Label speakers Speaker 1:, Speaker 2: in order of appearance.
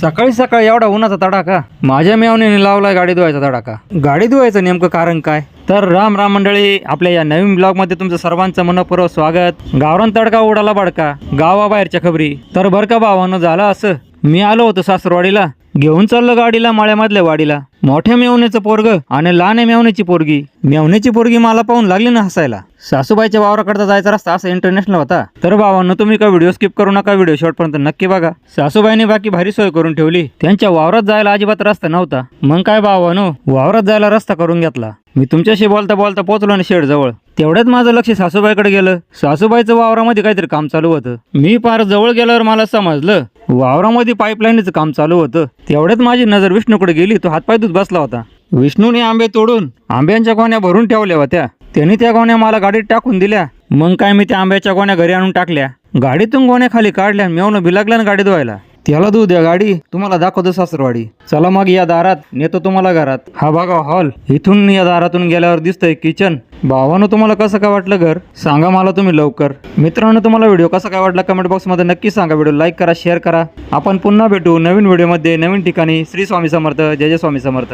Speaker 1: सकाळी सकाळी एवढा उन्हाचा तडाखा, माझ्या मेवणीने लावलाय गाडी धुवायचा तडाखा। गाडी धुवायचं नेमकं कारण काय? तर राम राम मंडळी, आपल्या या नवीन ब्लॉग मध्ये तुमचं सर्वांचं मनपूर्वक स्वागत। गावरान तडका उडाला बडका, गावाबाहेरच्या खबरी। तर बरं का भावानं, झालं असं, मी आलो होतो सासरवाडीला, घेऊन चाललो गाडीला माळ्यामधल्या वाडीला। मोठ्या मेवण्याचं पोरग आणि लहान मेवण्याची पोरगी, मेवण्याची पोरगी मला पाहून लागली ना हसायला। सासूबाईच्या वावराकडे जायचा रस्ता असा इंटरनॅशनल होता। तर भावांनो, तुम्ही का व्हिडिओ स्किप करू नका, व्हिडिओ शेवटपर्यंत नक्की बघा। सासूबाईने बाकी भारी सोय करून ठेवली, त्यांच्या वावरात जायला अजिबात रस्ता नव्हता। मग काय भावांनो, वावरात जायला रस्ता करून घेतला। मी तुमच्याशी बोलता बोलता पोहोचलो ना शेड जवळ, तेवढ्यात माझं लक्ष सासूबाईकडे गेलं। सासूबाईचं वावरामध्ये काहीतरी काम चालू होतं। मी फार जवळ गेल्यावर मला समजलं वावरामध्ये पाईपलाईनचं काम चालू होतं। तेवढ्यात माझी नजर विष्णूकडे गेली, तो हातपाय धुत बसला होता। विष्णूने आंबे तोडून आंब्यांच्या गोण्या भरून ठेवल्या होत्या, त्यांनी त्या गोण्या मला गाडीत टाकून दिल्या। मग काय, मी त्या आंब्याच्या गोण्या घरी आणून टाकल्या, गाडीतून गोण्या खाली काढल्या, मेवणं बिलागल्या ना गाडी धुवायला। त्याला धुऊ द्या गाडी, तुम्हाला दाखवतो सासरवाडी। चला मग या दारात नेतो तुम्हाला घरात। हा बघा हॉल, इथून या दारातून गेल्यावर दिसतंय किचन। भावानं, तुम्हाला कसं काय वाटलं घर, सांगा मला तुम्ही लवकर। मित्रांनो, तुम्हाला व्हिडिओ कसा काय वाटला कमेंट बॉक्स मध्ये नक्की सांगा। व्हिडिओ लाईक करा, शेअर करा। आपण पुन्हा भेटू नवीन व्हिडिओ मध्ये, नवीन ठिकाणी। श्री स्वामी समर्थ, जय जय स्वामी समर्थ।